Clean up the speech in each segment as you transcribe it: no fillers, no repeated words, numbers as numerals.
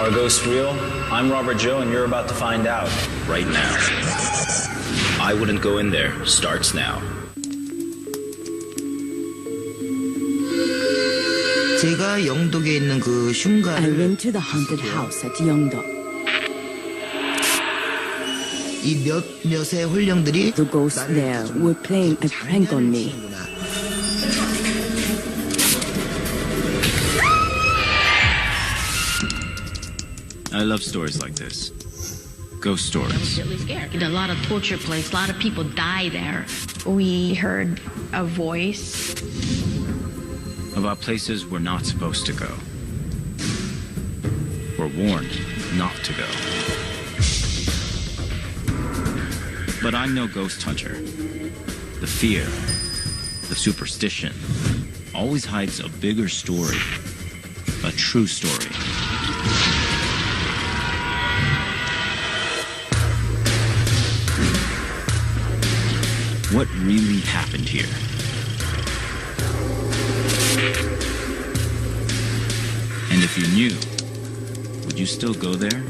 Are ghosts real? I'm Robert Joe, and you're about to find out. Right now. I wouldn't go in there. Starts now. 제가 영덕에 있는 그 흉가. I went to the haunted house at Yeongdeok. 이 몇몇의 홀령들이 The ghosts there were playing a prank on me. I love stories like this. Ghost stories. Really scared. A lot of torture place, a lot of people die there. We heard a voice. About places we're not supposed to go. We're warned not to go. But I'm no ghost hunter. The fear, the superstition, always hides a bigger story. A true story. What really happened here? And if you knew, would you still go there?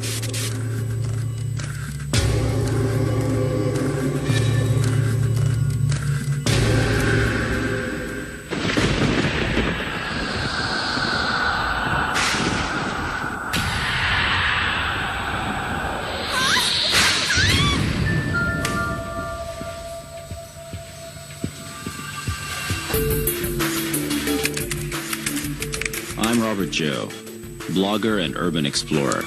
I'm Robert Joe, blogger and urban explorer.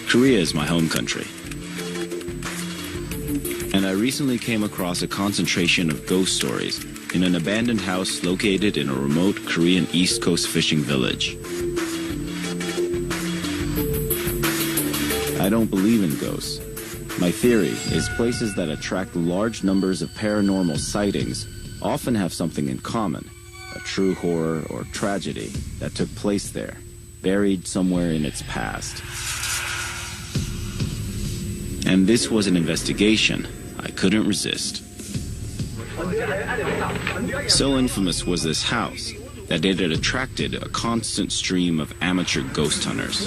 Korea is my home country. And I recently came across a concentration of ghost stories in an abandoned house located in a remote Korean East Coast fishing village. I don't believe in ghosts. My theory is places that attract large numbers of paranormal sightings often have something in common. A true horror or tragedy that took place there, buried somewhere in its past. And this was an investigation I couldn't resist. So infamous was this house that it had attracted a constant stream of amateur ghost hunters.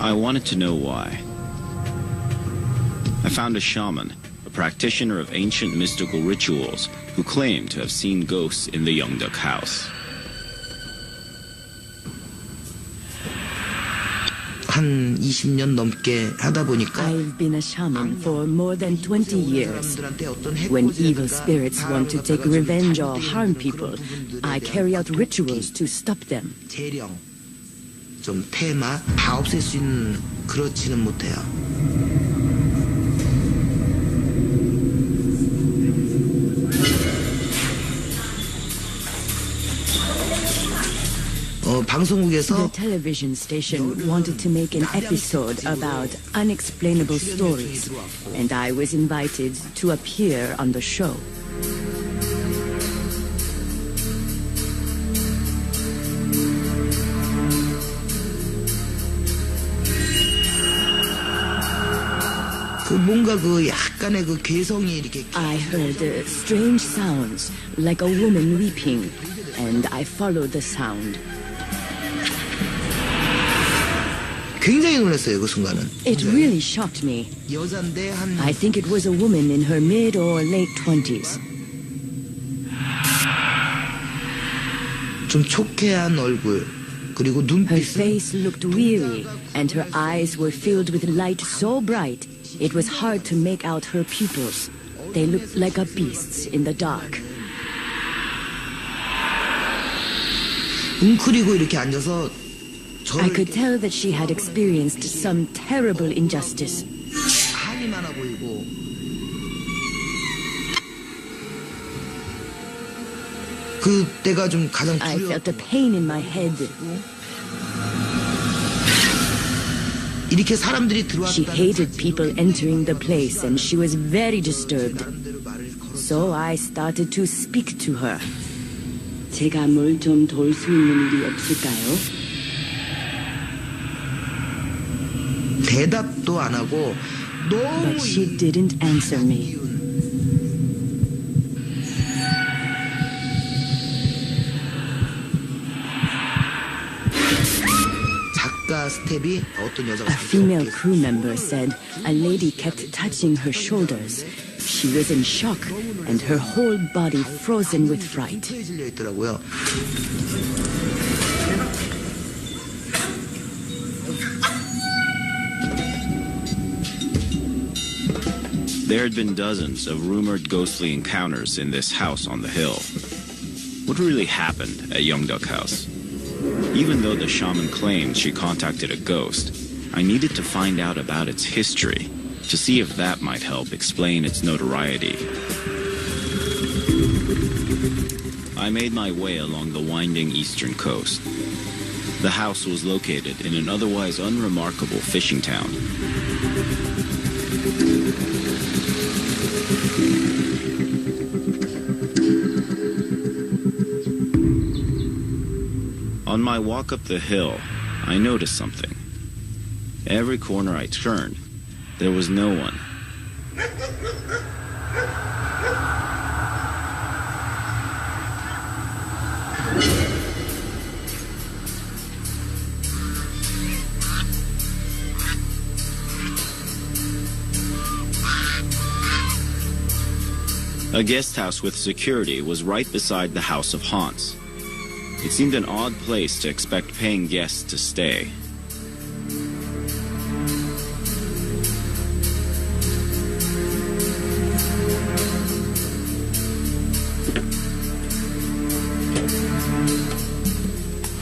I wanted to know why. I found a shaman, a practitioner of ancient mystical rituals, who claimed to have seen ghosts in the Yeongdeok house. 한 20년 넘게 하다 보니까 I've been a shaman for more than 20 years. When evil spirits want to take revenge or harm people, I carry out rituals to stop them. 재령, 좀 테마 다 없앨 수 있는 그렇지는 못해요. 방송국에서 The television station wanted to make an episode about unexplainable stories, and I was invited to appear on the show. 그 뭔가 그 약간의 그 개성이 이렇게 I heard strange sounds, like a woman weeping, and I followed the sound. 굉장히 놀랐어요, 그 순간은. It really shocked me. 여잔데 한 I think it was a woman in her mid or late 20s. 좀 초췌한 얼굴, 그리고 Her 눈빛은 face looked weary, and her eyes were filled with light so bright, it was hard to make out her pupils. They looked like a beast's in the dark. 웅크리고 이렇게 앉아서 I could tell that she had experienced some terrible injustice. 한이 많아 보이고 그때가 좀 가장 I 두려웠던 felt a pain in my head. 이렇게 사람들이 She 들어왔다 hated people entering the place, and she was very disturbed. So I started to speak to her. 제가 뭘 좀 도울 수 있는 일이 없을까요? 대답도 안 하고 너무 But she didn't answer me. 올라가 스텝이 어떤 여자가 A female crew member said a lady kept touching her shoulders. She was in shock and her whole body frozen with fright. 질려 있더라고요. There had been dozens of rumored ghostly encounters in this house on the hill. What really happened at Young Duck House? Even though the shaman claimed she contacted a ghost, I needed to find out about its history to see if that might help explain its notoriety. I made my way along the winding eastern coast. The house was located in an otherwise unremarkable fishing town. On my walk up the hill, I noticed something. Every corner I turned, there was no one. A guest house with security was right beside the House of Haunts. It seemed an odd place to expect paying guests to stay.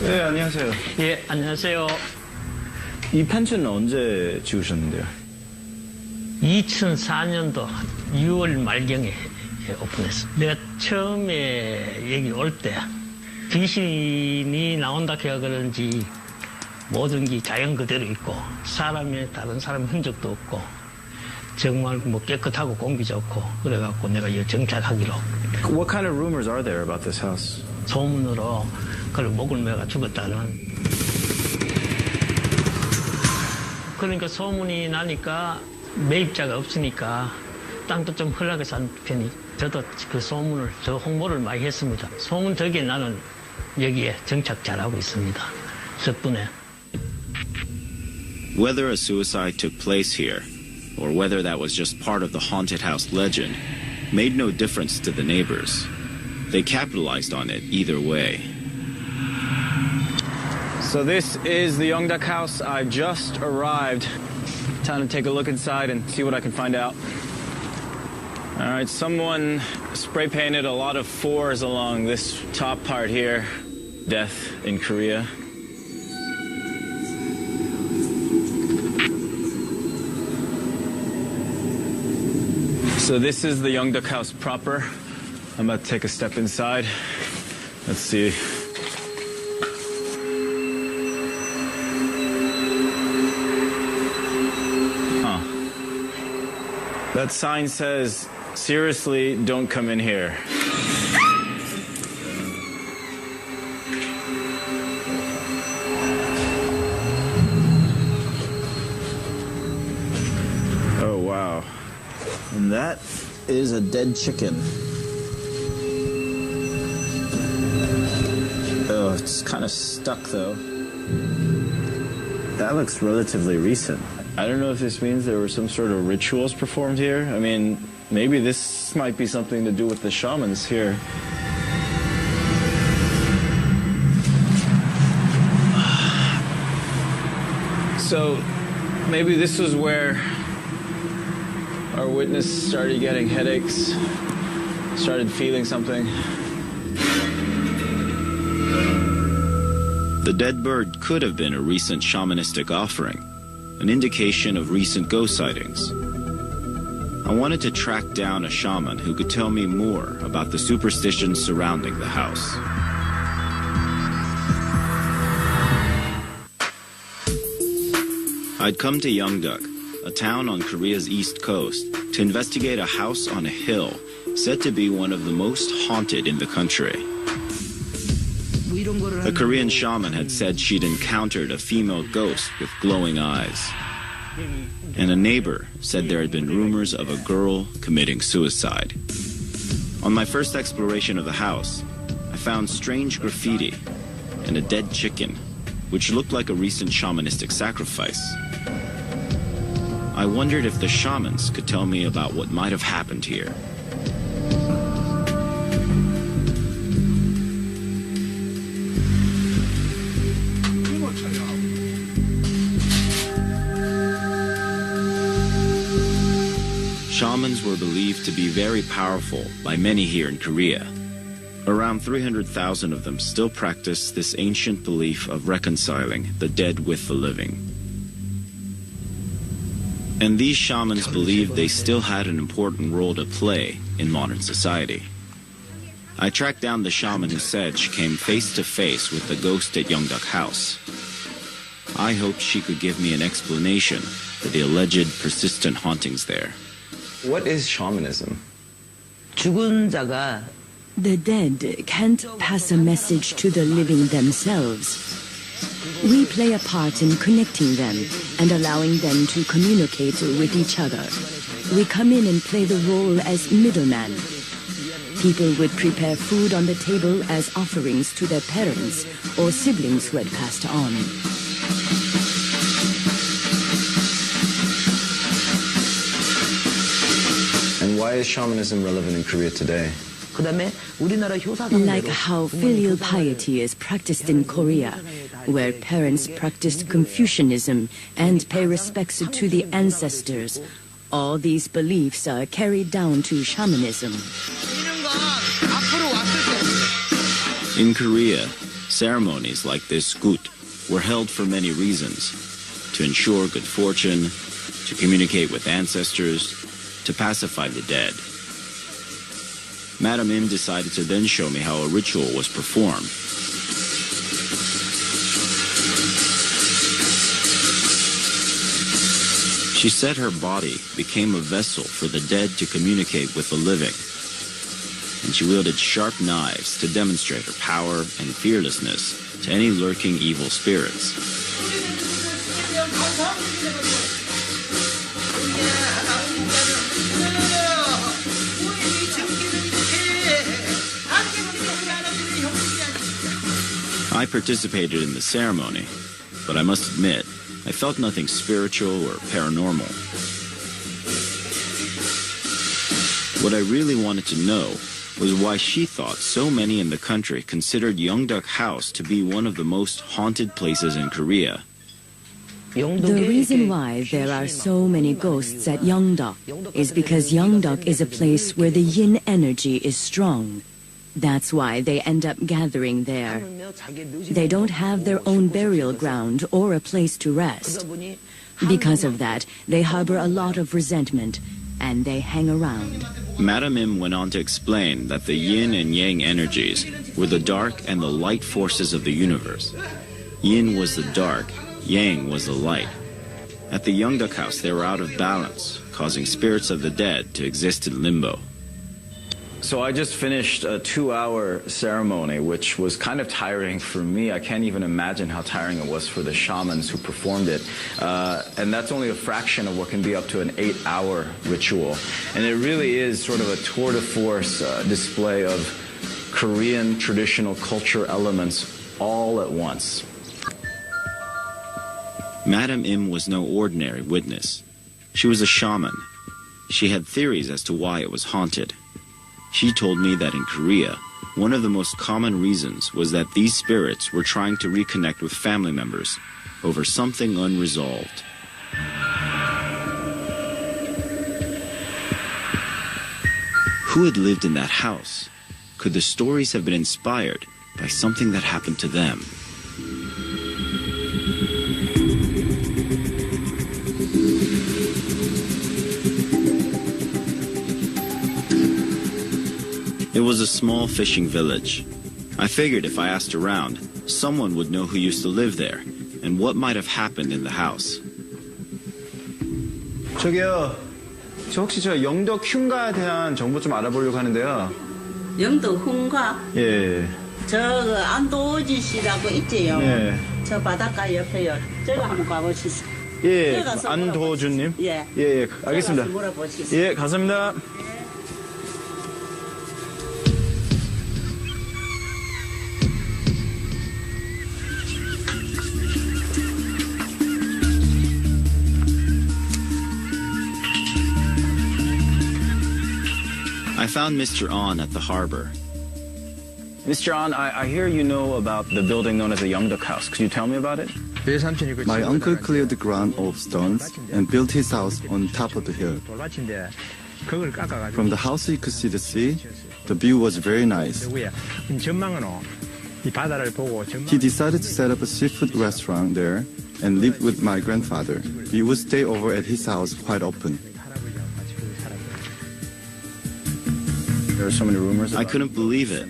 네, 안녕하세요. 예, 안녕하세요. 이 펜션은 언제 지으셨는데요? 2004년도 6월 말경에 오픈했어. 내가 처음에 여기 올 때 귀신이 나온다 해야 그런지 모든 게 자연 그대로 있고 다른 사람 흔적도 없고 정말 뭐 깨끗하고 공기 좋고 그래갖고 내가 여기 정착하기로. What kind of rumors are there about this house? 소문으로 그걸 목을 매가 죽었다는. 그러니까 소문이 나니까 매입자가 없으니까 땅도 좀 헐하게 산 편이. 저도 그 저 홍보를 많이 했습니다. 소문 덕에 나는 여기에 정착 잘하고 있습니다. 덕분에. Whether a suicide took place here, or whether that was just part of the haunted house legend, made no difference to the neighbors. They capitalized on it either way. So this is the Young Duck House. I just arrived. Time to take a look inside and see what I can find out. All right, someone spray painted a lot of 4s along this top part here. Death in Korea. So this is the Young Duck House proper. I'm about to take a step inside. Let's see. Huh. That sign says, seriously, don't come in here. Oh, wow. And that is a dead chicken. Oh, it's kind of stuck, though. That looks relatively recent. I don't know if this means there were some sort of rituals performed here. I mean, maybe this might be something to do with the shamans here. So, maybe this was where our witness started getting headaches, started feeling something. The dead bird could have been a recent shamanistic offering, an indication of recent ghost sightings. I wanted to track down a shaman who could tell me more about the superstitions surrounding the house. I'd come to Young Duck, a town on Korea's east coast, to investigate a house on a hill said to be one of the most haunted in the country. A Korean shaman had said she'd encountered a female ghost with glowing eyes. And a neighbor said there had been rumors of a girl committing suicide. On my first exploration of the house, I found strange graffiti and a dead chicken which looked like a recent shamanistic sacrifice. I wondered if the shamans could tell me about what might have happened here. Shamans were believed to be very powerful by many here in Korea. Around 300,000 of them still practice this ancient belief of reconciling the dead with the living. And these shamans believed they still had an important role to play in modern society. I tracked down the shaman who said she came face to face with the ghost at Yeongdeok House. I hoped she could give me an explanation for the alleged persistent hauntings there. What is shamanism? 죽은 자가 The dead can't pass a message to the living themselves. We play a part in connecting them and allowing them to communicate with each other. We come in and play the role as middleman. People would prepare food on the table as offerings to their parents or siblings who had passed on. And why is shamanism relevant in Korea today? Like how filial piety is practiced in Korea, where parents practice Confucianism and pay respects to the ancestors. All these beliefs are carried down to shamanism. In Korea, ceremonies like this gut were held for many reasons: to ensure good fortune, to communicate with ancestors, to pacify the dead. Madam Im decided to then show me how a ritual was performed. She said her body became a vessel for the dead to communicate with the living, and she wielded sharp knives to demonstrate her power and fearlessness to any lurking evil spirits. I participated in the ceremony, but I must admit, I felt nothing spiritual or paranormal. What I really wanted to know was why she thought so many in the country considered Yeongdeok House to be one of the most haunted places in Korea. The reason why there are so many ghosts at Yeongdeok is because Yeongdeok is a place where the yin energy is strong. That's why they end up gathering there. They don't have their own burial ground or a place to rest. Because of that, they harbor a lot of resentment, and they hang around. Madam Im went on to explain that the yin and yang energies were the dark and the light forces of the universe. Yin was the dark, yang was the light. At the Yeongdeok House, they were out of balance, causing spirits of the dead to exist in limbo. So I just finished a 2-hour ceremony, which was kind of tiring for me. I can't even imagine how tiring it was for the shamans who performed it. And that's only a fraction of what can be up to an 8-hour ritual. And it really is sort of a tour de force display of Korean traditional culture elements all at once. Madam Im was no ordinary witness. She was a shaman. She had theories as to why it was haunted. She told me that in Korea, one of the most common reasons was that these spirits were trying to reconnect with family members over something unresolved. Who had lived in that house? Could the stories have been inspired by something that happened to them? It was a small fishing village. I figured if I asked around, someone would know who used to live there and what might have happened in the house. 저기요, 저 혹시 저 영덕 흉가에 대한 정보 좀 알아보려고 하는데요. 영덕 흉가? 예. 저거 안도지시라고 있지요. 예. 저 바닷가 옆에요. 저거 한번 가보시죠. 예, 안도준님. 예. 예, 알겠습니다. 물어보시죠. 예, 감사합니다. I found Mr. On at the harbor. Mr. An, I hear you know about the building known as the Yeongdeok House. Could you tell me about it? My uncle cleared the ground of stones and built his house on top of the hill. From the house you could see the sea. The view was very nice. He decided to set up a seafood restaurant there and lived with my grandfather. We would stay over at his house quite often. There are so many rumors about I couldn't believe it.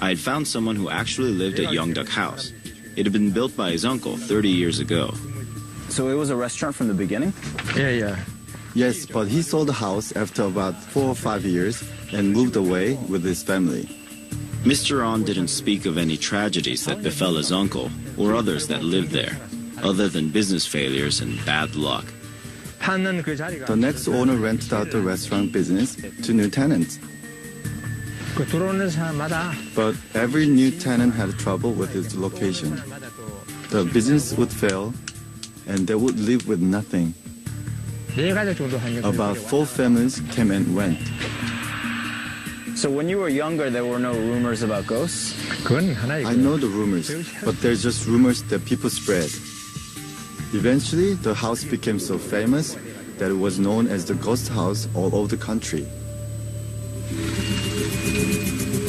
I had found someone who actually lived at Yeongdeok House. It had been built by his uncle 30 years ago. So it was a restaurant from the beginning? Yes, but he sold the house after about 4 or 5 years and moved away with his family. Mr. On didn't speak of any tragedies that befell his uncle or others that lived there, other than business failures and bad luck. The next owner rented out the restaurant business to new tenants. But every new tenant had trouble with its location. The business would fail, and they would live with nothing. About 4 families came and went. So when you were younger, there were no rumors about ghosts? I know the rumors, but they're just rumors that people spread. Eventually, the house became so famous that it was known as the ghost house all over the country.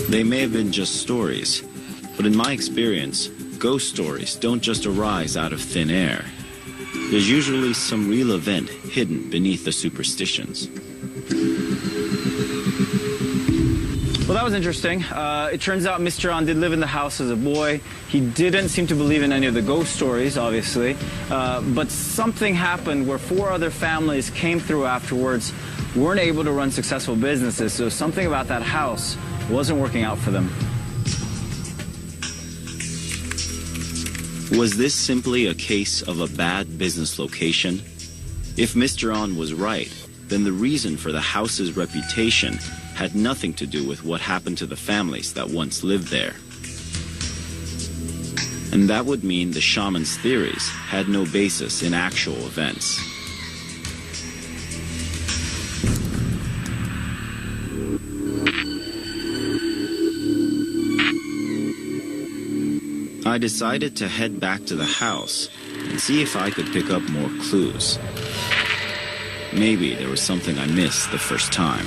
They may have been just stories, but in my experience, ghost stories don't just arise out of thin air. There's usually some real event hidden beneath the superstitions. Well, that was interesting. It turns out Mr. An did live in the house as a boy. He didn't seem to believe in any of the ghost stories, obviously. But something happened where 4 other families came through afterwards, weren't able to run successful businesses, so something about that house wasn't working out for them. Was this simply a case of a bad business location? If Mr. On was right, then the reason for the house's reputation had nothing to do with what happened to the families that once lived there. And that would mean the shaman's theories had no basis in actual events. I decided to head back to the house and see if I could pick up more clues. Maybe there was something I missed the first time.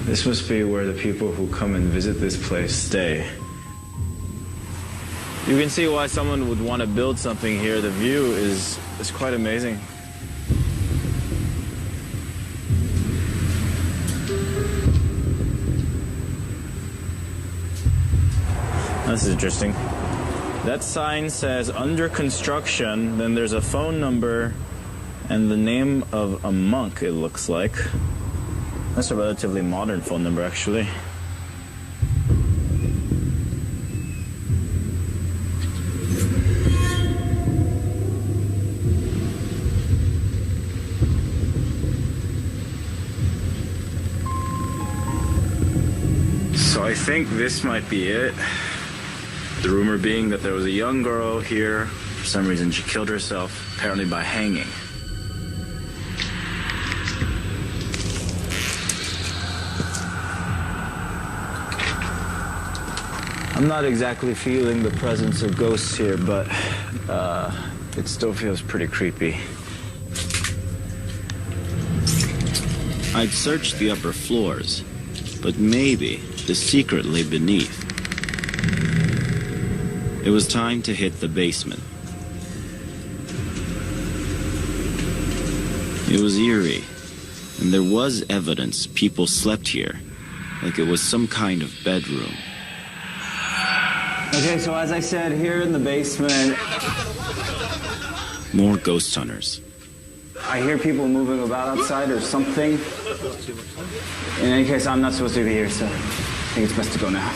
This must be where the people who come and visit this place stay. You can see why someone would want to build something here. The view is quite amazing. This is interesting. That sign says under construction, then there's a phone number and the name of a monk, it looks like. That's a relatively modern phone number, actually. So I think this might be it. The rumor being that there was a young girl here. For some reason, she killed herself, apparently by hanging. I'm not exactly feeling the presence of ghosts here, but it still feels pretty creepy. I'd searched the upper floors, but maybe the secret lay beneath. It was time to hit the basement. It was eerie, and there was evidence people slept here, like it was some kind of bedroom. Okay, so as I said, here in the basement, More ghost hunters. I hear people moving about outside or something. In any case, I'm not supposed to be here, so I think it's best to go now.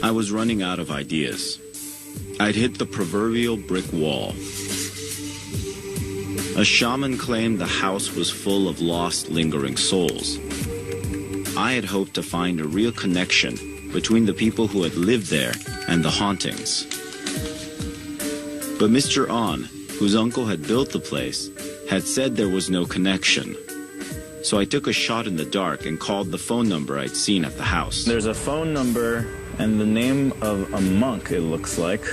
I was running out of ideas. I'd hit the proverbial brick wall. A shaman claimed the house was full of lost, lingering souls. I had hoped to find a real connection between the people who had lived there and the hauntings. But Mr. On, whose uncle had built the place, had said there was no connection. So I took a shot in the dark and called the phone number I'd seen at the house. There's a phone number and the name of a monk, it looks like.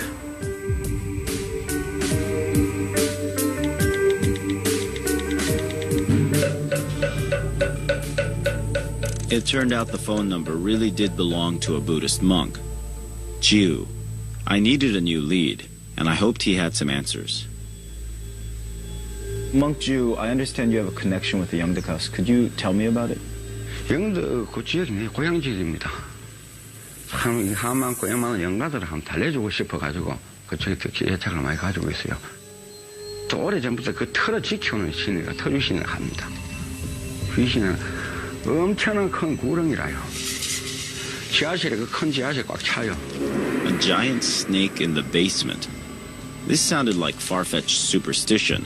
It turned out the phone number really did belong to a Buddhist monk, Jiu. I needed a new lead, and I hoped he had some answers. Monk Jiu, I understand you have a connection with the Yeongdeok house. Could you tell me about it? 영덕 그 지역이 내 고향 지역입니다. 참 이 하만고 웬만한 영가들을 한번 달래주고 싶어가지고 그쪽에 특히 애착을 많이 가지고 있어요. 또 오래전부터 그 틀을 지켜오는 신이가 터주신을 합니다. 그 신은 엄청난 큰 구렁이라요. 지하실에 그 큰 지하실 꽉 차요. A giant snake in the basement. This sounded like far-fetched superstition.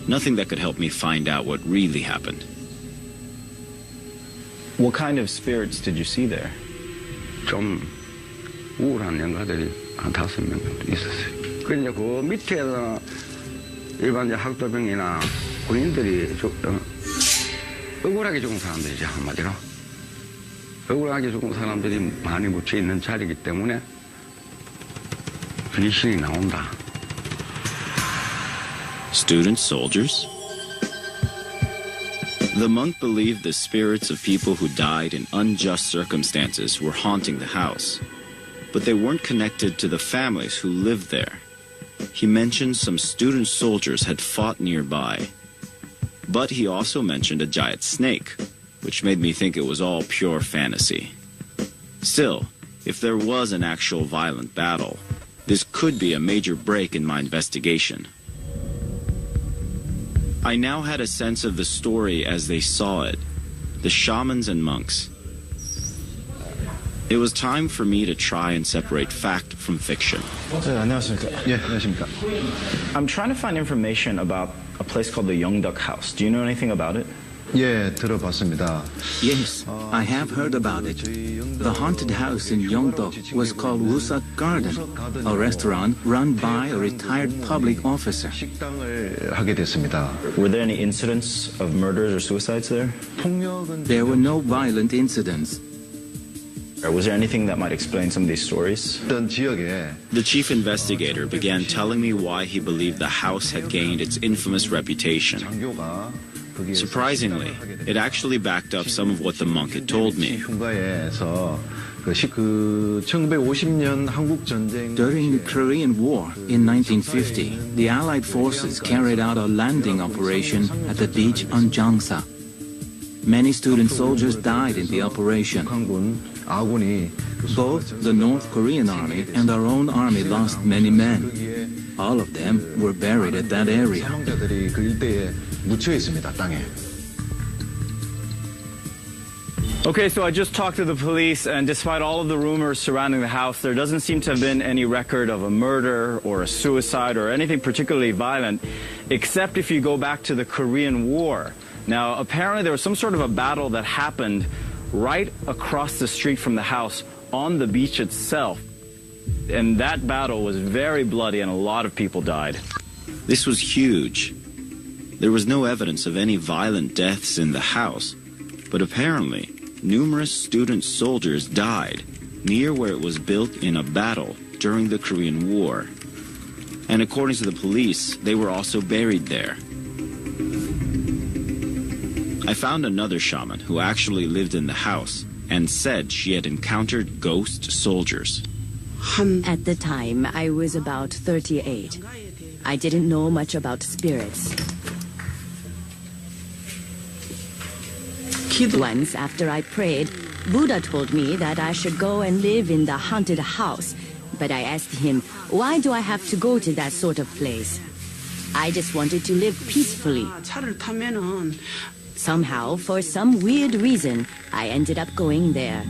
Nothing that could help me find out what really happened. What kind of spirits did you see there? 좀 우울한 영가들이 한 5명 정도 있었어요. 그 이제 그 밑에서 일반 이제 학도병이나 군인들이 억울하게 죽은 사람들이죠, 한마디로. 억울하게 죽은 사람들이 많이 묻혀 있는 자리이기 때문에 귀신이 나온다. Student soldiers? The monk believed the spirits of people who died in unjust circumstances were haunting the house, but they weren't connected to the families who lived there. He mentioned some student soldiers had fought nearby, but he also mentioned a giant snake, which made me think it was all pure fantasy. Still, if there was an actual violent battle, this could be a major break in my investigation. I now had a sense of the story as they saw it, the shamans and monks. It was time for me to try and separate fact from fiction. 안녕하십니까. 예, 안녕하십니까. I'm trying to find information about a place called the Yeongdeok house. Do you know anything about it? 예, 들어봤습니다. Yes, I have heard about it. The haunted house in Yeongdeok was called Wusak Garden, a restaurant run by a retired public officer. 식당을 하게 됐습니다. Were there any incidents of murders or suicides there? There were no violent incidents. Or was there anything that might explain some of these stories? 어떤 지역에 The chief investigator began telling me why he believed the house had gained its infamous reputation. 장교가 거기에 Surprisingly, it actually backed up some of what the monk had told me. 흉가에서 그 1950년 한국 전쟁 During the Korean War in 1950, the Allied forces carried out a landing operation at the beach on Jangsa. Many student soldiers died in the operation. 북한군 아군이 Both the North Korean army and our own army lost many men. All of them were buried at that area. 사망자들이 그 일대에 묻혀 있습니다, 땅에. Okay, so I just talked to the police, and despite all of the rumors surrounding the house, there doesn't seem to have been any record of a murder or a suicide or anything particularly violent, except if you go back to the Korean War. Now, apparently there was some sort of a battle that happened right across the street from the house on the beach itself. And that battle was very bloody and a lot of people died. This was huge. There was no evidence of any violent deaths in the house, but apparently numerous student soldiers died near where it was built in a battle during the Korean War. And according to the police, they were also buried there. I found another shaman who actually lived in the house and said she had encountered ghost soldiers. At the time, I was about 38. I didn't know much about spirits. Once, after I prayed, Buddha told me that I should go and live in the haunted house. But I asked him, why do I have to go to that sort of place? I just wanted to live peacefully. 차를 타면은 Somehow, for some weird reason, I ended up going there.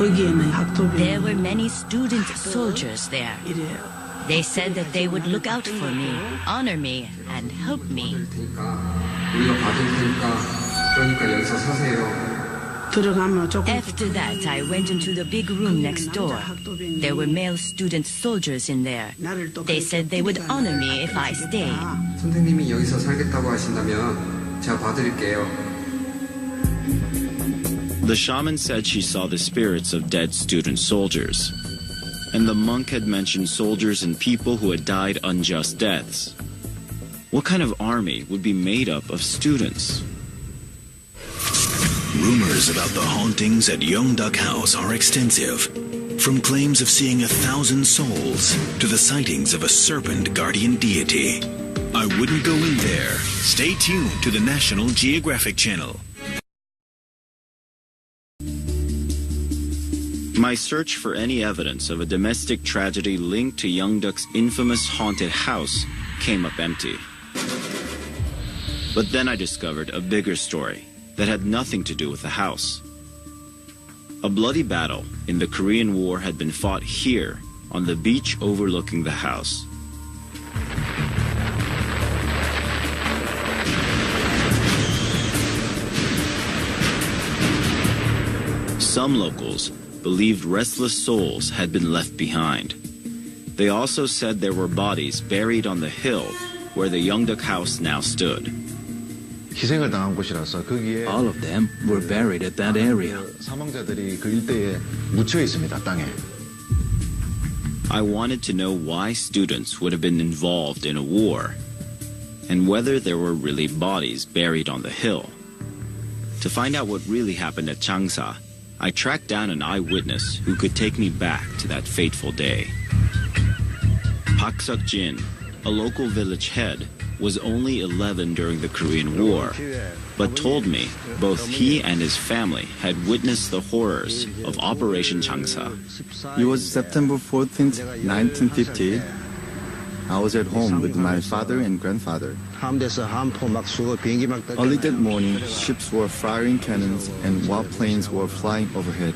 There were many student soldiers there. They said that they would look out for me, honor me, and help me. After that, I went into the big room next door. There were male student soldiers in there. They said they would honor me if I stayed. 선생님이 여기서 살겠다고 하신다면 제가 봐드릴게요. The shaman said she saw the spirits of dead student soldiers. And the monk had mentioned soldiers and people who had died unjust deaths. What kind of army would be made up of students? Rumors about the hauntings at Yeongdeok House are extensive. From claims of seeing 1,000 souls to the sightings of a serpent guardian deity. I wouldn't go in there. Stay tuned to the National Geographic Channel. My search for any evidence of a domestic tragedy linked to Yeongdeok's infamous haunted house came up empty. But then I discovered a bigger story that had nothing to do with the house. A bloody battle in the Korean War had been fought here on the beach overlooking the house. Some locals believed restless souls had been left behind. They also said there were bodies buried on the hill where the Yeongdeok house now stood. 희생을 당한 곳이라서 거기에 all of them were buried at that area. 사망자들이 그 일대에 묻혀 있습니다, 땅에. I wanted to know why students would have been involved in a war and whether there were really bodies buried on the hill. To find out what really happened at Changsa, I tracked down an eyewitness who could take me back to that fateful day. Pak Suk-jin, a local village head, was only 11 during the Korean War, but told me both he and his family had witnessed the horrors of Operation Changsa. It was September 14th, 1950. I was at home with my father and grandfather. Early that morning, ships were firing cannons and warplanes were flying overhead.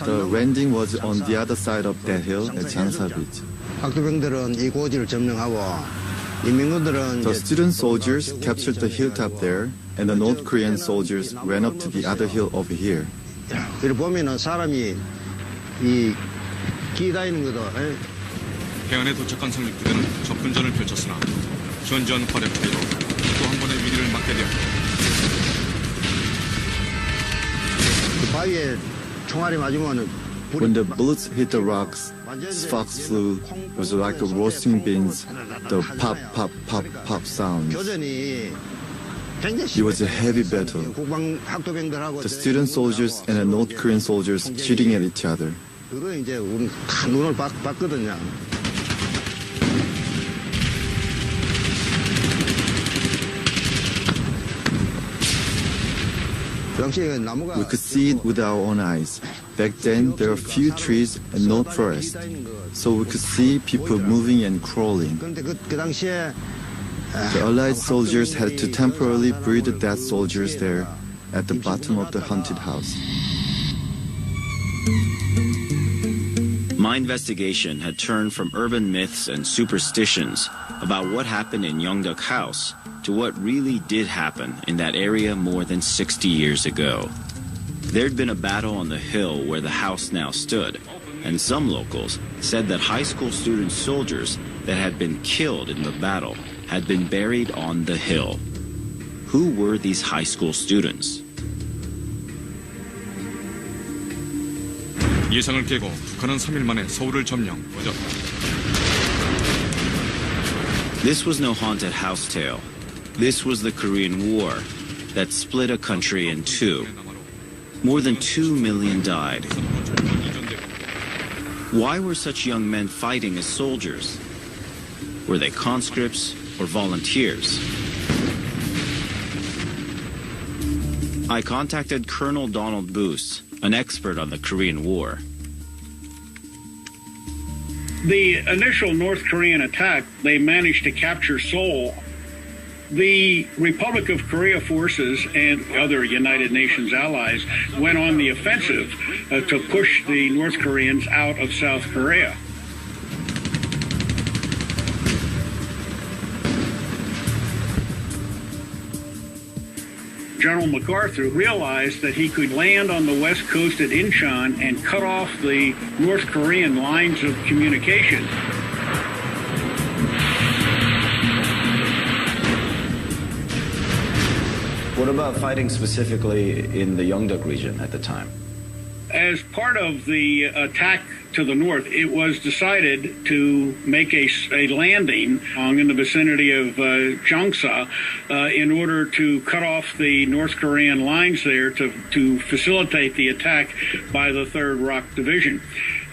The landing was on the other side of that hill at Changsa Beach. The student soldiers captured the hilltop there, and the North Korean soldiers ran up to the other hill over here. 해안에 도착한 상륙부대는 접근전을 펼쳤으나 현전 활약 뒤로 또 한 번의 위기를 맞게 되었다. When the bullets hit the rocks, sparks flew. It was like the roasting beans, the pop, pop, pop, pop sounds. It was a heavy battle. The student soldiers and the North Korean soldiers shooting at each other. We could see it with our own eyes. Back then, there were few trees and no forest, so we could see people moving and crawling. The Allied soldiers had to temporarily bury the dead soldiers there at the bottom of the haunted house. My investigation had turned from urban myths and superstitions about what happened in Yeongdeok House to what really did happen in that area more than 60 years ago. There'd been a battle on the hill where the house now stood, and some locals said that high school student soldiers that had been killed in the battle had been buried on the hill. Who were these high school students? 예상을 깨고 북한은 3일 만에 서울을 점령. This was no haunted house tale. This was the Korean War that split a country in two. More than 2 million died. Why were such young men fighting as soldiers? Were they conscripts or volunteers? I contacted Colonel Donald Boos, an expert on the Korean War. The initial North Korean attack, they managed to capture Seoul. The Republic of Korea forces and other United Nations allies went on the offensive to push the North Koreans out of South Korea. General MacArthur realized that he could land on the west coast at Incheon and cut off the North Korean lines of communication. What about fighting specifically in the Yeongdeok region at the time? As part of the attack to the north, it was decided to make a landing in the vicinity of Jangsa in order to cut off the North Korean lines there to facilitate the attack by the 3rd ROK Division.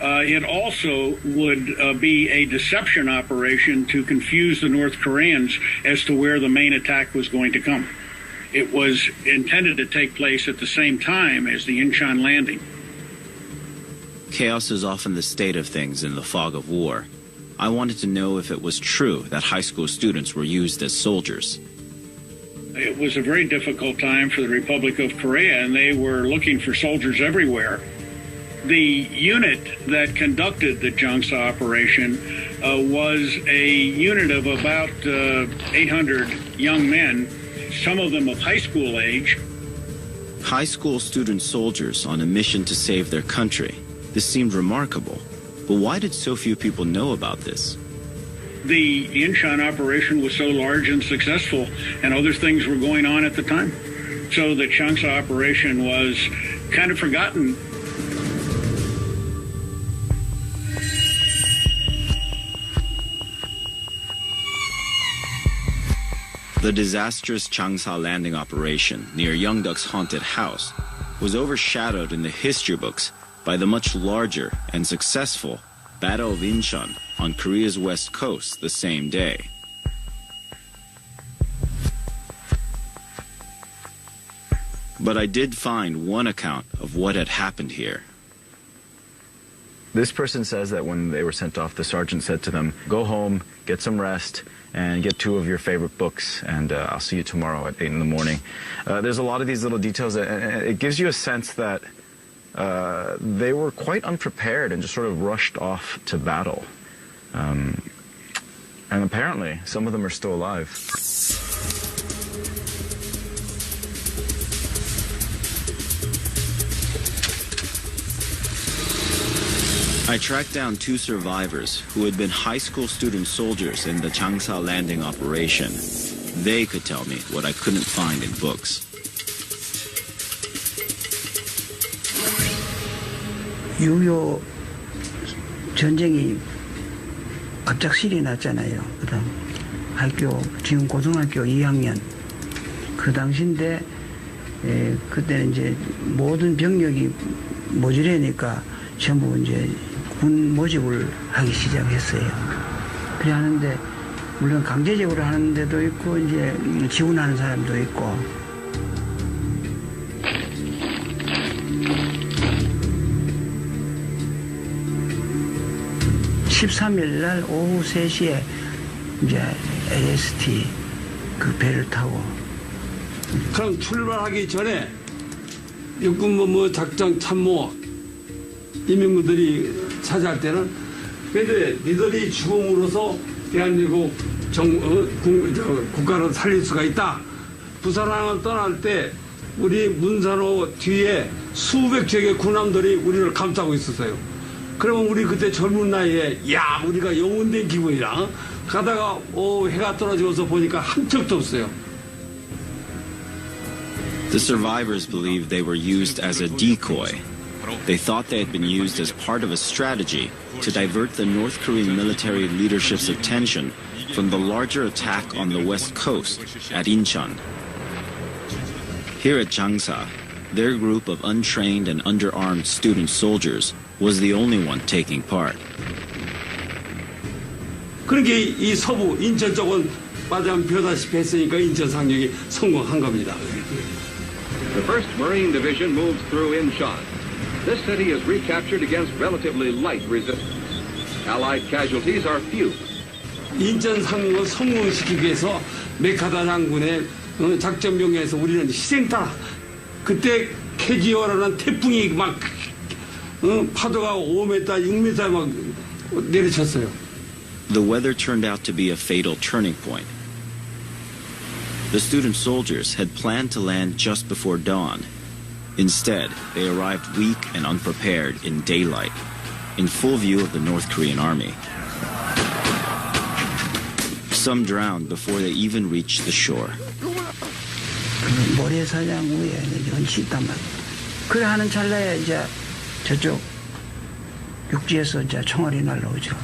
It also would be a deception operation to confuse the North Koreans as to where the main attack was going to come. It was intended to take place at the same time as the Incheon landing. Chaos is often the state of things in the fog of war. I wanted to know if it was true that high school students were used as soldiers. It was a very difficult time for the Republic of Korea, and they were looking for soldiers everywhere. The unit that conducted the Jangsa operation was a unit of about 800 young men, some of them of high school age. High school student soldiers on a mission to save their country. This seemed remarkable, but why did so few people know about this? The Incheon operation was so large and successful, and other things were going on at the time. So the Jangsa operation was kind of forgotten. The disastrous Jangsa landing operation near Yeongdeok's haunted house was overshadowed in the history books by the much larger and successful Battle of Incheon on Korea's west coast the same day. But I did find one account of what had happened here. This person says that when they were sent off, the sergeant said to them, "Go home, get some rest, and get 2 of your favorite books, and I'll see you tomorrow at 8 in the morning." There's a lot of these little details, and it gives you a sense that they were quite unprepared and just sort of rushed off to battle. And apparently, some of them are still alive. I tracked down 2 survivors who had been high school student soldiers in the Jangsa landing operation. They could tell me what I couldn't find in books. 유효 전쟁이 갑작스레 났잖아요. 그다음 지금 고등학교 2학년 그 당시인데 그때는 이제 모든 병력이 모자라니까 전부 이제 군 모집을 하기 시작했어요. 그래 하는데 물론 강제적으로 하는 데도 있고 이제 지원하는 사람도 있고. 13일 날 오후 3시에 이제 AST 그 배를 타고. 그럼 출발하기 전에 육군본부 작전 참모 임명군들이 차지할 때는 근데 니들이 죽음으로써 대한민국 국가를 살릴 수가 있다. 부산항을 떠날 때 우리 문산호 뒤에 수백 척의 군함들이 우리를 감싸고 있었어요. 그러면 우리 그때 젊은 나이에 야 우리가 영혼된 기분이라 가다가 해가 떨어지면서 보니까 한 척도 없어요. The survivors believed they were used as a decoy. They thought they had been used as part of a strategy to divert the North Korean military leadership's attention from the larger attack on the west coast at Incheon. Here at Jangsa, their group of untrained and underarmed student soldiers was the only one taking part. 그러니까 이 서부 인천 쪽은 마장 벼다시피 했으니까 인천 상륙이 성공한 겁니다. The 1st Marine Division moves through Incheon. This city is recaptured against relatively light resistance. Allied casualties are few. 인천 상공을 성공시키기 위해서 메카다 장군의 작전 명령에서 우리는 희생다. 그때 캐지어라는 태풍이 막 파도가 5m, 6m 막 내리쳤어요. The weather turned out to be a fatal turning point. The student soldiers had planned to land just before dawn. Instead, they arrived weak and unprepared in daylight, in full view of the North Korean army. Some drowned before they even reached the shore. 모래사장 위에 연시 있단 말이야. 그래 하는 찰나에 이제 저쪽 육지에서 이제 총알이 날라오죠.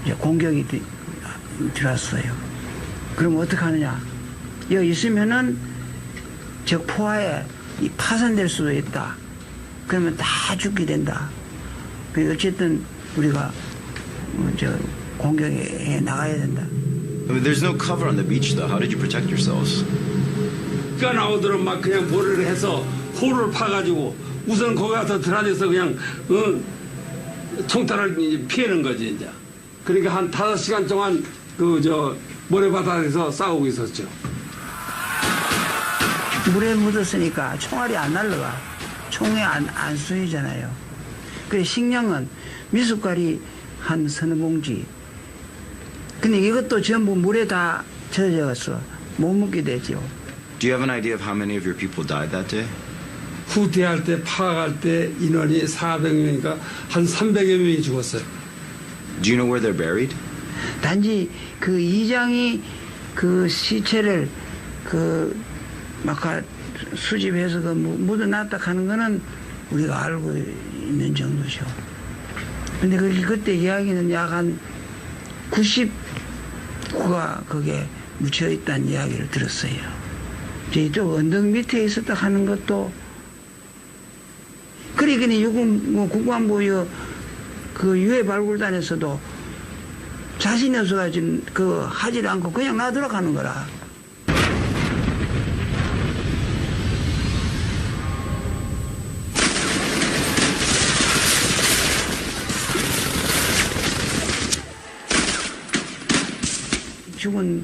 이제 공격이 들어왔어요. 그럼 어떻게 하느냐? 여기 있으면은 적 포화에 파손될 수도 있다. 그러면 다 죽게 된다. 어쨌든 우리가 저 공격에 나가야 된다. I mean, there's no cover on the beach, though. How did you protect yourselves? 비가 나오도록 막 그냥 모래를 해서 홀을 파가지고 우선 거기 가서 들어앉아서 그냥 총탄을 피하는 거지 이제. 그러니까 한 5시간 동안 그 저 모래바닥에서 싸우고 있었죠. 물에 묻었으니까 총알이 안 날라가. 총에 안 쏘이잖아요. 그래 식량은 미숫가리 한 서너 봉지. 근데 이것도 전부 물에 다 젖어서 못 먹게 되죠. Do you have an idea of how many of your people died that day? 후퇴할 때 파악할 때 인원이 400명이니까 한 300여 명이 죽었어요. Do you know where they're buried? 단지 그 이장이 그 시체를 그 막 수집해서 그 묻어놨다 하는 거는 우리가 알고 있는 정도죠. 근데 그때 이야기는 약 한 90구가 거기에 묻혀있다는 이야기를 들었어요. 이쪽 언덕 밑에 있었다 하는 것도 그래 근데 육군 국방부 그 유해 발굴단에서도 자신이 없어가지고 그 하질 않고 그냥 놔두러 가는 거라. 죽은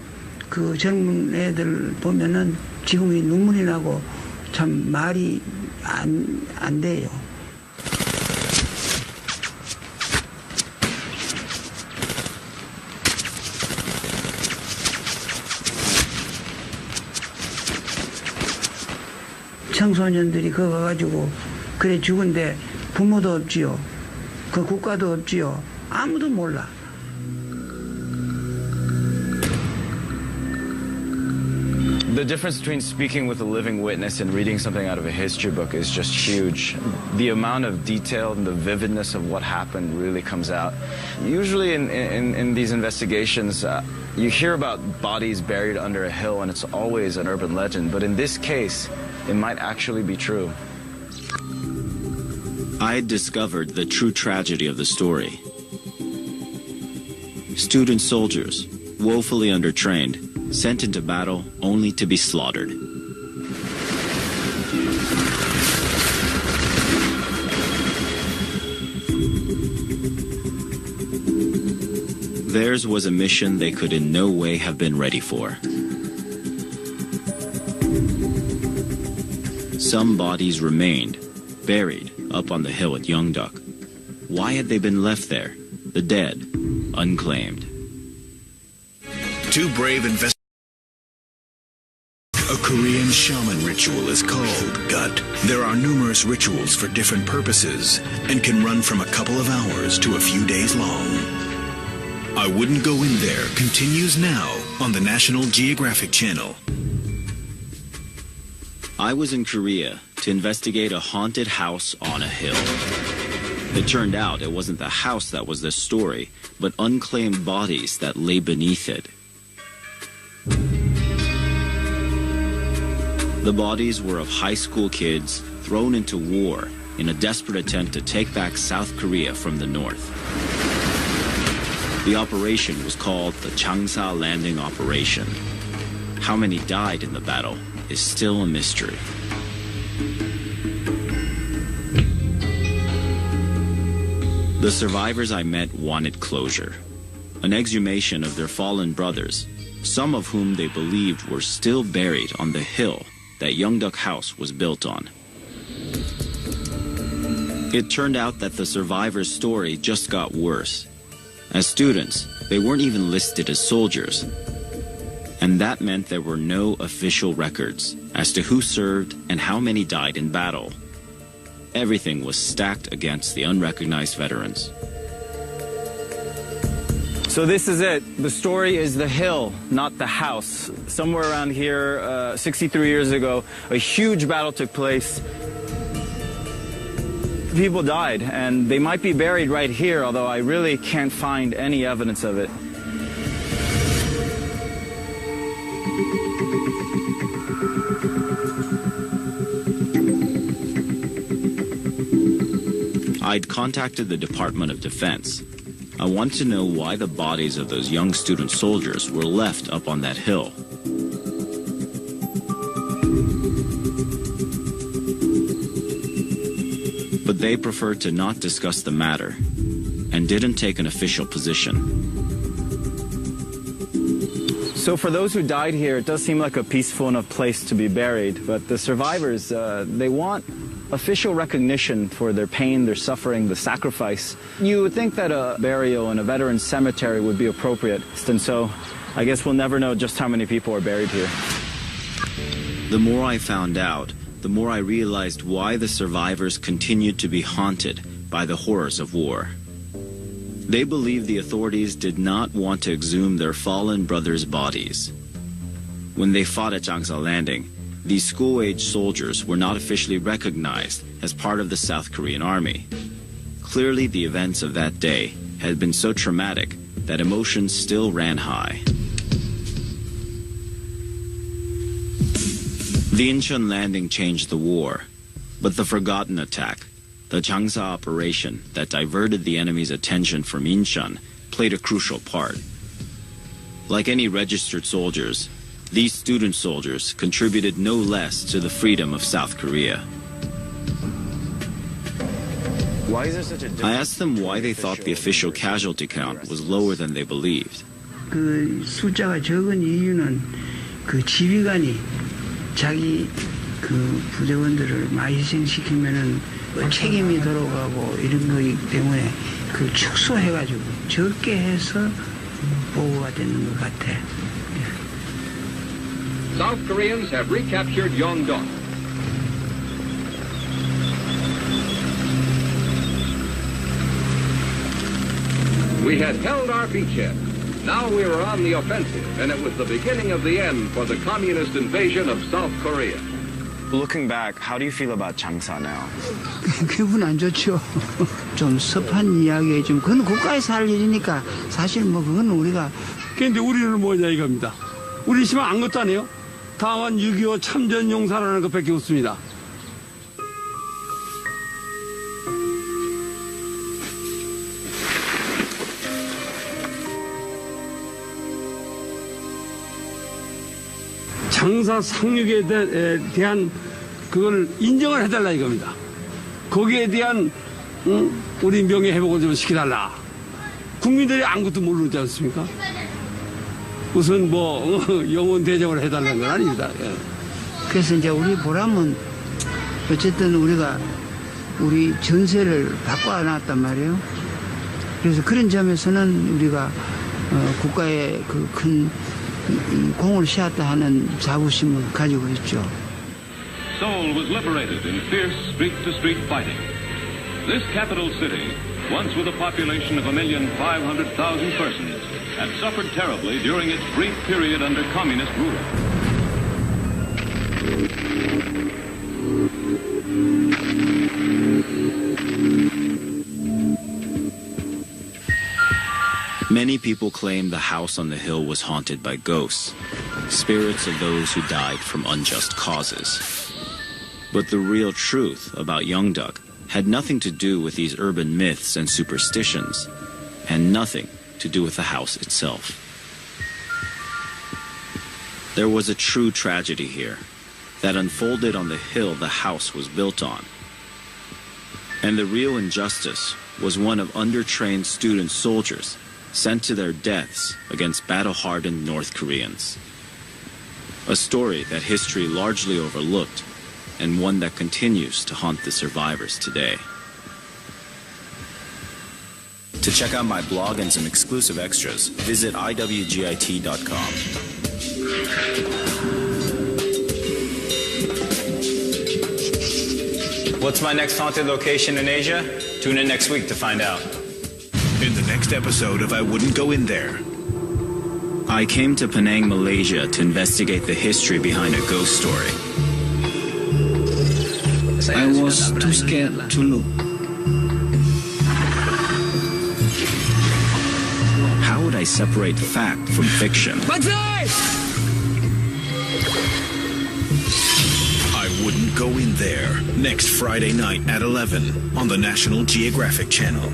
그 젊은 애들 보면은 지금이 눈물이 나고 참 말이 안 돼요. 청소년들이 그거 가지고 그래 죽은데 부모도 없지요. 그 국가도 없지요. 아무도 몰라. The difference between speaking with a living witness and reading something out of a history book is just huge. The amount of detail and the vividness of what happened really comes out. Usually in these investigations, you hear about bodies buried under a hill and it's always an urban legend. But in this case, it might actually be true. I had discovered the true tragedy of the story. Student soldiers, woefully undertrained, sent into battle only to be slaughtered. Theirs was a mission they could in no way have been ready for. Some bodies remained, buried up on the hill at Yeongdeok. Why had they been left there, the dead, unclaimed? Two brave investigators. A Korean shaman ritual is called gut. There are numerous rituals for different purposes and can run from a couple of hours to a few days long. I Wouldn't Go In There continues now on the National Geographic Channel. I was in Korea to investigate a haunted house on a hill. It turned out it wasn't the house that was the story, but unclaimed bodies that lay beneath it. The bodies were of high school kids thrown into war in a desperate attempt to take back South Korea from the north. The operation was called the Changsa Landing Operation. How many died in the battle is still a mystery. The survivors I met wanted closure, an exhumation of their fallen brothers, some of whom they believed were still buried on the hill that Yeongdeok House was built on. It turned out that the survivors' story just got worse. As students, they weren't even listed as soldiers. And that meant there were no official records as to who served and how many died in battle. Everything was stacked against the unrecognized veterans. So this is it. The story is the hill, not the house. Somewhere around here, 63 years ago, a huge battle took place. People died, and they might be buried right here, although I really can't find any evidence of it. I'd contacted the Department of Defense. I wanted to know why the bodies of those young student soldiers were left up on that hill. But they preferred to not discuss the matter and didn't take an official position. So for those who died here, it does seem like a peaceful enough place to be buried, but the survivors, they want official recognition for their pain, their suffering, the sacrifice. You would think that a burial in a veteran cemetery would be appropriate, and so I guess we'll never know just how many people are buried here. The more I found out, the more I realized why the survivors continued to be haunted by the horrors of war. They believed the authorities did not want to exhume their fallen brothers' bodies. When they fought at Jangsa Landing, these school-age soldiers were not officially recognized as part of the South Korean army. Clearly, the events of that day had been so traumatic that emotions still ran high. The Incheon landing changed the war, but the forgotten attack, the Jangsa operation that diverted the enemy's attention from Incheon, played a crucial part. Like any registered soldiers, these student soldiers contributed no less to the freedom of South Korea. Why is there such a difference? I asked them why they thought the official casualty count was lower than they believed. 그 숫자가 적은 이유는 그 지휘관이 자기 그 부대원들을 많이 희생시키면은 책임이 들어가고 이런 거기 때문에 그 축소해가지고 적게 해서 보고가 되는 것 같아. South Koreans have recaptured Yeongdeok. We had held our beachhead. Now we were on the offensive, and it was the beginning of the end for the communist invasion of South Korea. Looking back, how do you feel about Jangsa now? 기분 안 좋죠. 좀 섭한 이야기 좀 그건 국가에서 할 일이니까 사실 뭐 그건 우리가. 근데 우리는 뭐냐 이겁니다. 우리 심한 아무것도 안 해요. 다만 6.25 참전 용사라는 것밖에 없습니다. 장사 상륙에 대한 그걸 인정을 해달라 이겁니다. 거기에 대한 우리 명예 회복을 좀 시켜달라. 국민들이 아무것도 모르지 않습니까? 무슨 뭐 영원 대접을 해달라는 건 아닙니다. 그래서 이제 우리 보람은 어쨌든 우리가 우리 전세를 바꿔놨단 말이에요. 그래서 그런 점에서는 우리가 국가에 그 큰 공을 세웠다 하는 자부심을 가지고 있죠. Seoul was liberated in fierce street-to-street fighting. This capital city, once with a population of 1,500,000 persons, had suffered terribly during its brief period under communist rule. Many people claim the house on the hill was haunted by ghosts, spirits of those who died from unjust causes. But the real truth about Yeongdeok had nothing to do with these urban myths and superstitions, and nothing to do with the house itself. There was a true tragedy here that unfolded on the hill the house was built on. And the real injustice was one of undertrained student soldiers sent to their deaths against battle-hardened North Koreans. A story that history largely overlooked, and one that continues to haunt the survivors today. To check out my blog and some exclusive extras, visit iwgit.com. What's my next haunted location in Asia? Tune in next week to find out. In the next episode of I Wouldn't Go In There. I came to Penang, Malaysia to investigate the history behind a ghost story. I was too scared to look. How would I separate fact from fiction? I Wouldn't Go In There, next Friday night at 11 on the National Geographic Channel.